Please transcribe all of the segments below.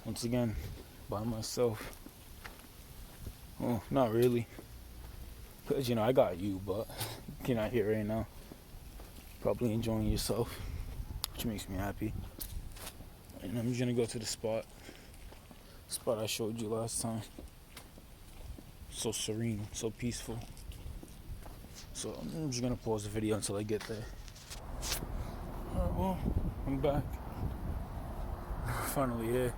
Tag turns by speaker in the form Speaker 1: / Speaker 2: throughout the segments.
Speaker 1: once again, by myself. Well, not really. Because, I got you, but you're not here right now. Probably enjoying yourself, which makes me happy. And I'm just gonna go to the spot I showed you last time. So serene, so peaceful. So I'm just gonna pause the video until I get there. Alright, well, I'm back. Finally here.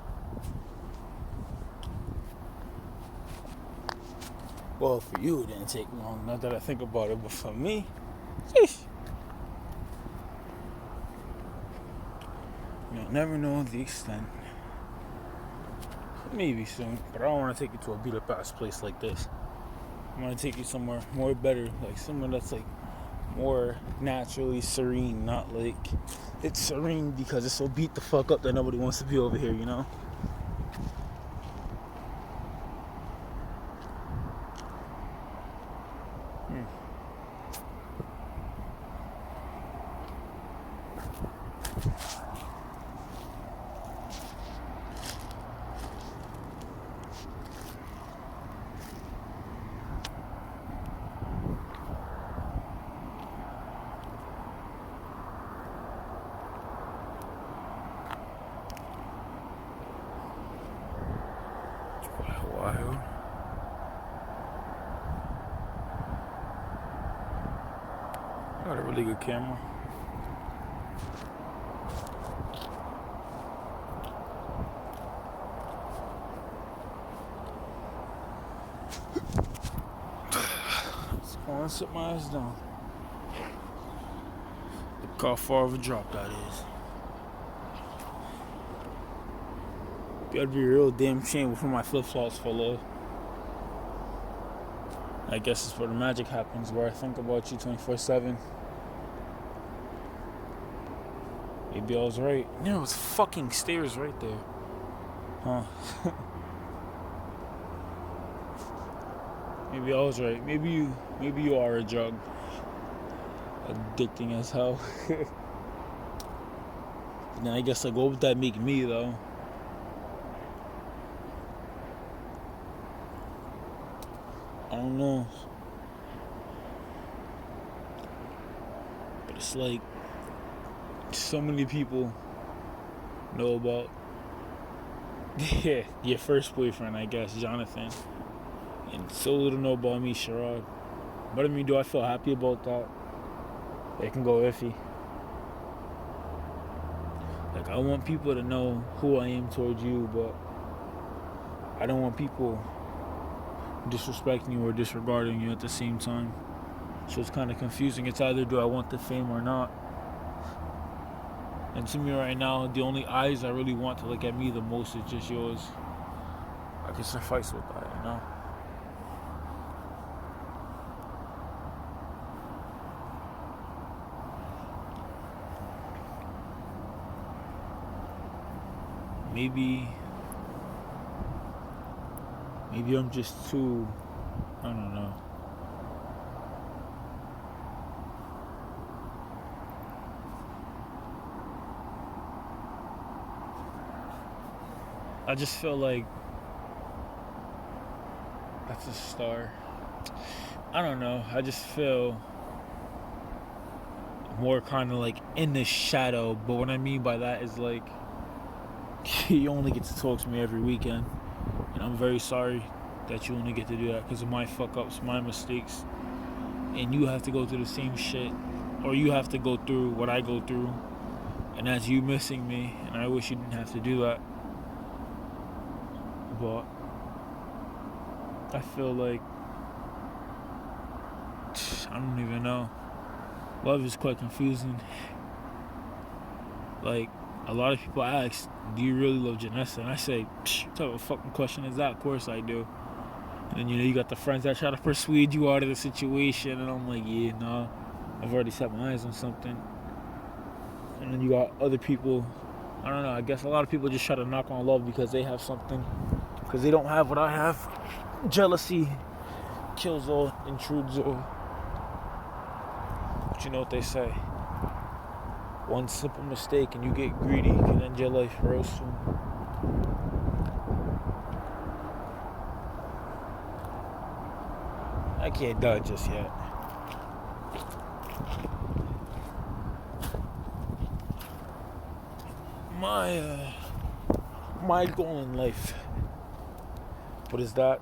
Speaker 1: Well, for you, it didn't take long, not that I think about it, but for me, sheesh. You'll never know the extent. Maybe soon, but I don't want to take you to a beat up ass place like this. I want to take you somewhere more better, like somewhere that's like more naturally serene, not like it's serene because it's so beat the fuck up that nobody wants to be over here, Wild. I got a really good camera. Let's go and sit my ass down. Look how far of a drop that is. That'd be a real damn shame before my flip-flops fall off. I guess it's where the magic happens, where I think about you 24/7. Maybe I was right. There was fucking stairs right there. Huh. Maybe I was right. Maybe you are a drug. Addicting as hell. And then I guess, like, what would that make me, though? I don't know. But it's like so many people know about your first boyfriend, I guess, Jonathan. And so little know about me, Sherrod. But I mean, do I feel happy about that? It can go iffy. Like, I want people to know who I am towards you, but I don't want people disrespecting you or disregarding you at the same time. So it's kind of confusing. It's either do I want the fame or not. And to me right now, the only eyes I really want to look at me the most is just yours. I can suffice with that, Maybe I'm just too, I don't know. I just feel like that's a star. I don't know. I just feel more kind of like in the shadow. But what I mean by that is like you only get to talk to me every weekend. And I'm very sorry that you only get to do that because of my fuck-ups, my mistakes. And you have to go through the same shit. Or you have to go through what I go through. And that's you missing me. And I wish you didn't have to do that. But I feel like I don't even know. Love is quite confusing. Like, a lot of people ask, do you really love Janessa? And I say, what type of fucking question is that? Of course I do. And then, you got the friends that try to persuade you out of the situation. And I'm like, yeah, nah. I've already set my eyes on something. And then you got other people, I don't know, I guess a lot of people just try to knock on love because they have something. Because they don't have what I have. Jealousy kills all, intrudes all. But you know what they say. One simple mistake and you get greedy can end your life real soon. I can't die just yet. My goal in life. What is that?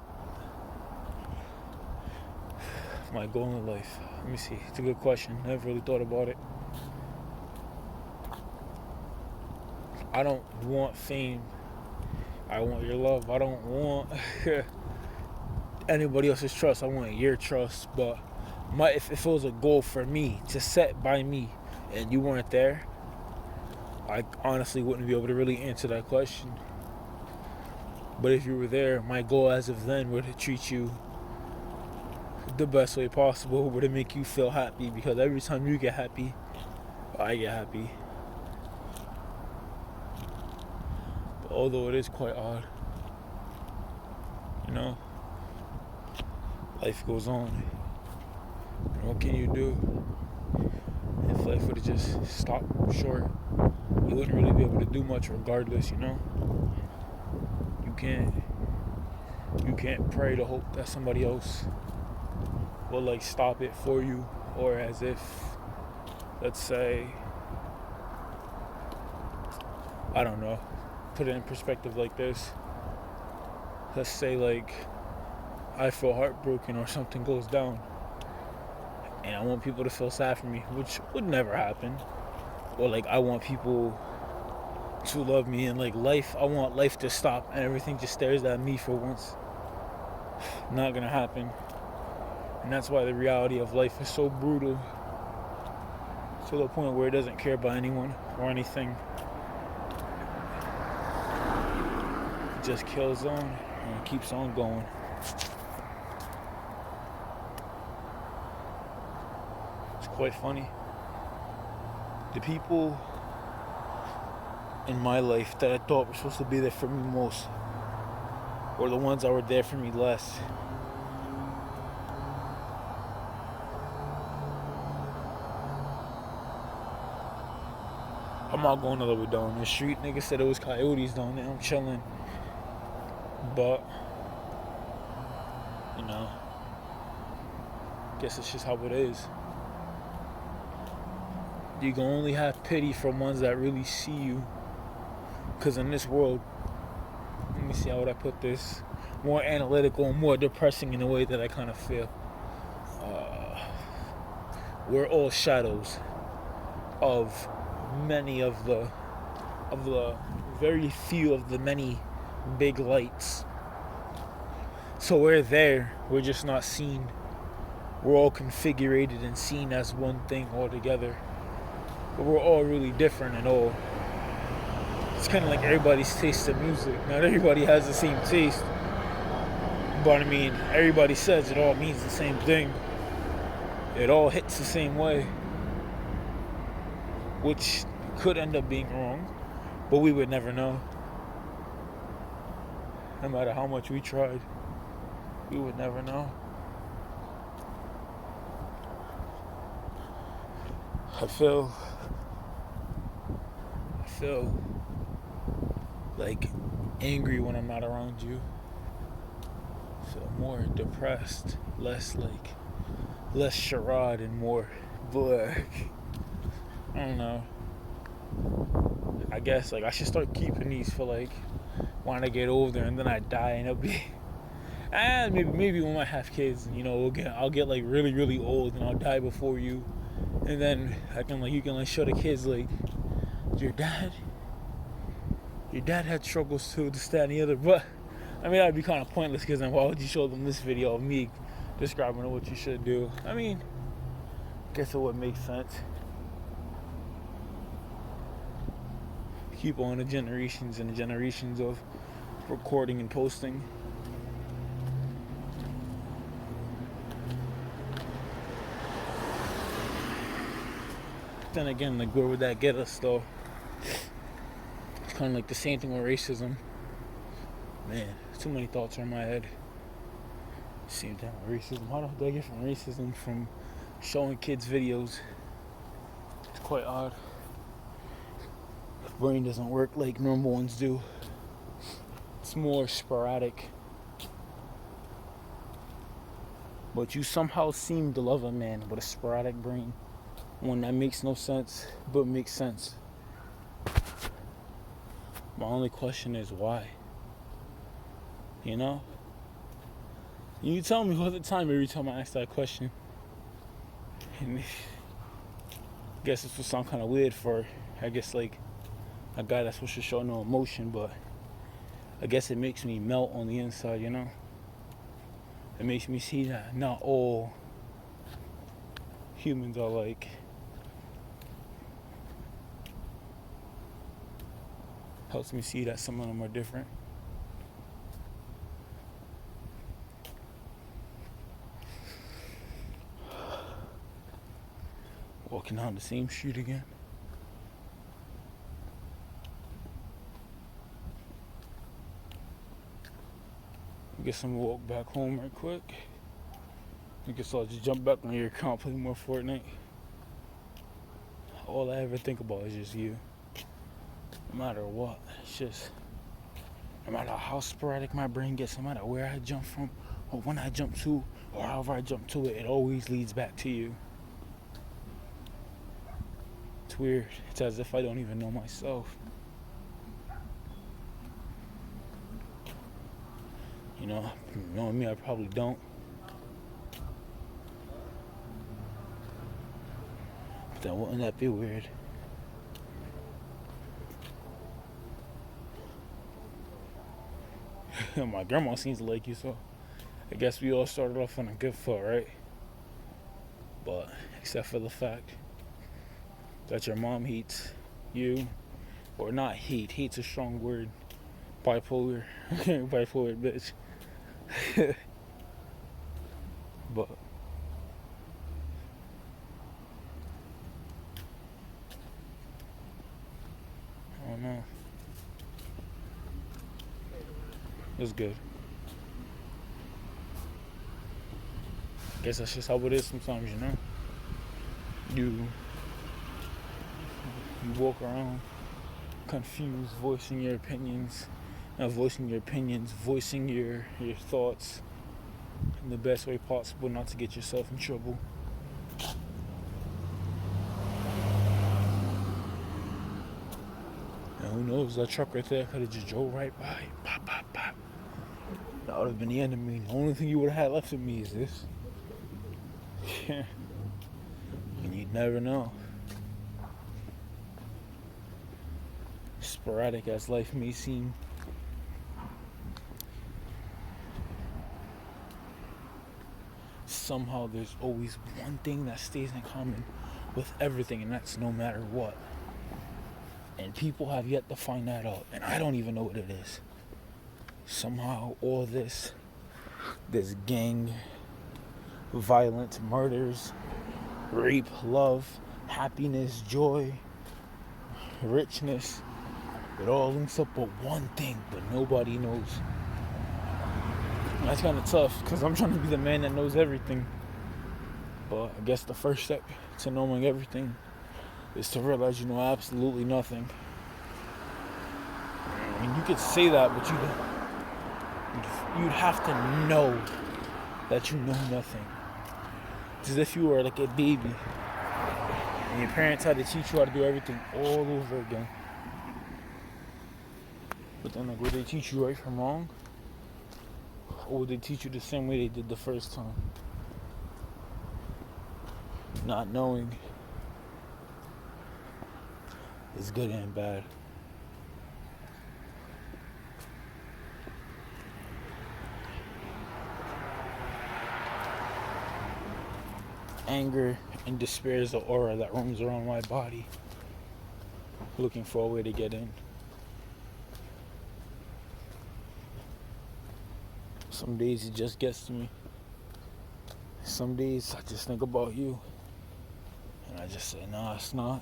Speaker 1: My goal in life. Let me see. It's a good question. Never really thought about it. I don't want fame. I want your love. I don't want anybody else's trust. I want your trust. But if it was a goal for me to set by me and you weren't there, I honestly wouldn't be able to really answer that question. But if you were there, my goal as of then would treat you the best way possible, would it make you feel happy, because every time you get happy, I get happy. But although it is quite odd, you know, life goes on. And what can you do? If life would have just stopped short, you wouldn't really be able to do much regardless, you know? You can't pray to hope that somebody else will like stop it for you, or as if, let's say, I don't know, put it in perspective like this. Let's say like I feel heartbroken or something goes down and I want people to feel sad for me, which would never happen. Or like I want people to love me, and like I want life to stop and everything just stares at me for once. Not gonna happen. And that's why the reality of life is so brutal, to the point where it doesn't care about anyone or anything. It just kills on and keeps on going. It's quite funny. The people in my life that I thought were supposed to be there for me most, or the ones that were there for me less, I'm not going all the way down the street. Nigga said it was coyotes down there. I'm chilling. But, you know, guess it's just how it is. You can only have pity from ones that really see you. Because in this world, let me see how would I put this, more analytical and more depressing in a way that I kind of feel. We're all shadows of many of the very few of the many big lights. So we're there, we're just not seen. We're all configurated and seen as one thing altogether. But we're all really different and all. It's kind of like everybody's taste of music. Not everybody has the same taste. But I mean, everybody says it all means the same thing. It all hits the same way. Which could end up being wrong, but we would never know. No matter how much we tried, we would never know. I feel like angry when I'm not around you. I feel more depressed, less charade and more black. I don't know. I guess like I should start keeping these for like when I get older, and then I die, and it'll be maybe when I have kids, you know, I'll get like really, really old and I'll die before you, and then you can show the kids like your dad had struggles too, this, that, and the other. But I mean, that'd be kind of pointless, because then why would you show them this video of me describing what you should do? I mean, I guess it would make sense. Keep on the generations and the generations of recording and posting. Then again, like, where would that get us though? It's kind of like the same thing with racism. Man, too many thoughts are in my head. Same thing with racism. How do I get from racism from showing kids videos? It's quite odd. Brain doesn't work like normal ones do. It's more sporadic. But you somehow seem to love a man with a sporadic brain. One that makes no sense, but makes sense. My only question is why? You know? You tell me all the time every time I ask that question. And I guess this will sound kind of weird for, I guess, like, a guy that's supposed to show no emotion, but I guess it makes me melt on the inside, you know? It makes me see that not all humans are like. Helps me see that some of them are different. Walking down the same street again. I guess I'm gonna walk back home right quick. I guess I'll just jump back on your account, play more Fortnite. All I ever think about is just you. No matter what, it's just, no matter how sporadic my brain gets, no matter where I jump from, or when I jump to, or however I jump to it, it always leads back to you. It's weird. It's as if I don't even know myself. You know, knowing me, I probably don't. But then wouldn't that be weird? My grandma seems to like you, so I guess we all started off on a good foot, right? But except for the fact that your mom hates you, or not hate, hate's a strong word. Bipolar, bipolar bitch. But I don't know. It's good. Guess that's just how it is sometimes, you know. You walk around confused, voicing your opinions, voicing your thoughts in the best way possible, not to get yourself in trouble. And who knows, that truck right there could have just drove right by. Pop, pop, pop. That would have been the end of me. The only thing you would have had left of me is this. And you'd never know. Sporadic as life may seem, somehow there's always one thing that stays in common with everything, and that's no matter what. And people have yet to find that out, and I don't even know what it is. Somehow all this gang violence, murders, rape, love, happiness, joy, richness, it all links up with one thing, but nobody knows. And that's kind of tough, because I'm trying to be the man that knows everything. But I guess the first step to knowing everything is to realize you know absolutely nothing. I mean, you could say that, but you'd have to know that you know nothing. It's as if you were like a baby and your parents had to teach you how to do everything all over again. But then, like, would they teach you right from wrong? Or would they teach you the same way they did the first time? Not knowing is good and bad. Anger and despair is the aura that roams around my body, looking for a way to get in. Some days it just gets to me. Some days I just think about you, and I just say, nah, it's not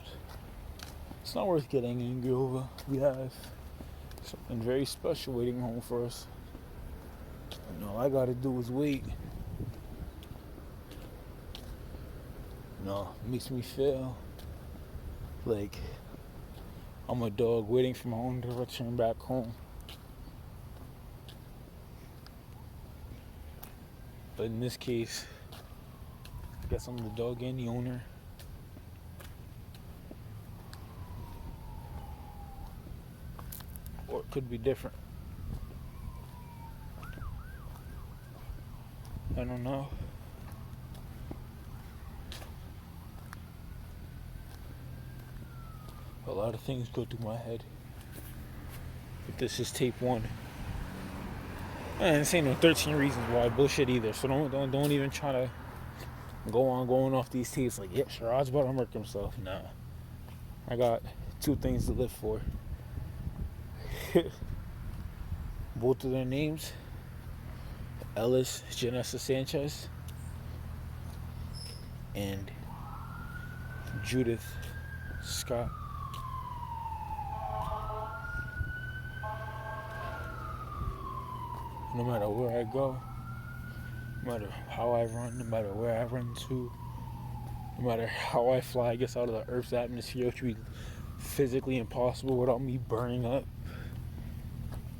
Speaker 1: worth getting angry over. We have something very special waiting home for us. And all I gotta do is wait. It makes me feel like I'm a dog waiting for my owner to return back home. But in this case, Guess I'm the dog and the owner. Or it could be different. I don't know. A lot of things go through my head. But this is tape one. And this ain't no 13 reasons why bullshit either. So don't even try to going off these tapes like, yeah, Sherrod's about to murk himself. Nah. I got two things to live for. Both of their names, Ellis Janessa Sanchez and Judith Scott. No matter where I go, no matter how I run, no matter where I run to, no matter how I fly, I guess, out of the Earth's atmosphere, which would be physically impossible without me burning up,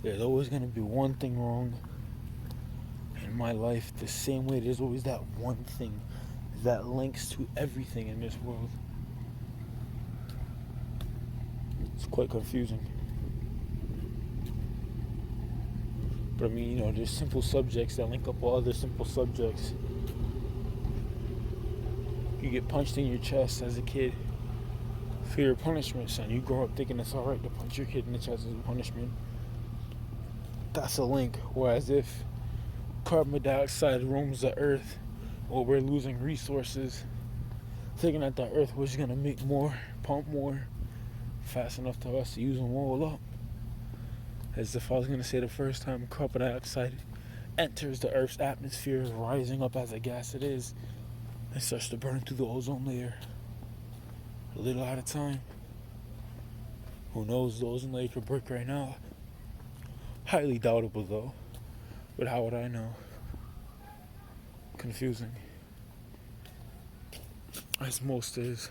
Speaker 1: there's always going to be one thing wrong in my life, the same way there's always that one thing that links to everything in this world. It's quite confusing. But I mean, there's simple subjects that link up all other simple subjects. You get punched in your chest as a kid for your punishment, son. You grow up thinking it's alright to punch your kid in the chest as a punishment. That's a link. Whereas if carbon dioxide roams the earth, or we're losing resources, thinking that the earth was gonna make more, pump more, fast enough to us to use them all up. As if I was gonna say the first time carbon dioxide enters the earth's atmosphere, rising up as a gas it is, and starts to burn through the ozone layer a little at a time. Who knows, the ozone layer could break right now. Highly doubtable though. But how would I know? Confusing. As most is.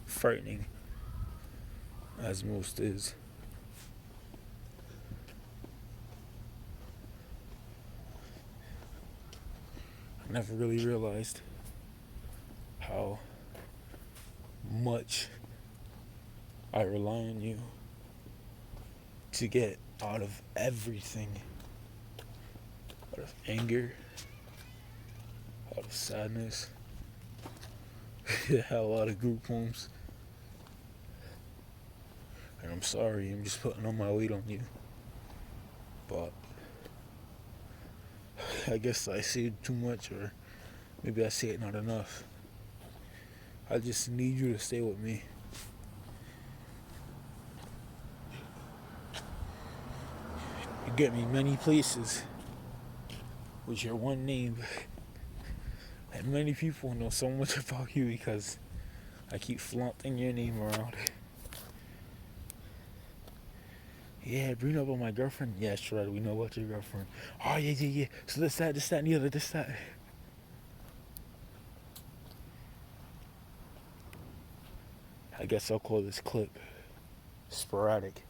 Speaker 1: Frightening. As most is. I never really realized how much I rely on you to get out of everything. Out of anger, out of sadness. I had a lot of group homes. And I'm sorry, I'm just putting all my weight on you. But I guess I say it too much, or maybe I say it not enough. I just need you to stay with me. You get me many places with your one name. And many people know so much about you because I keep flaunting your name around. Yeah, bring up on my girlfriend. Yeah, sure, we know about your girlfriend. Oh, yeah. So this, that, and the other, this, that. I guess I'll call this clip sporadic.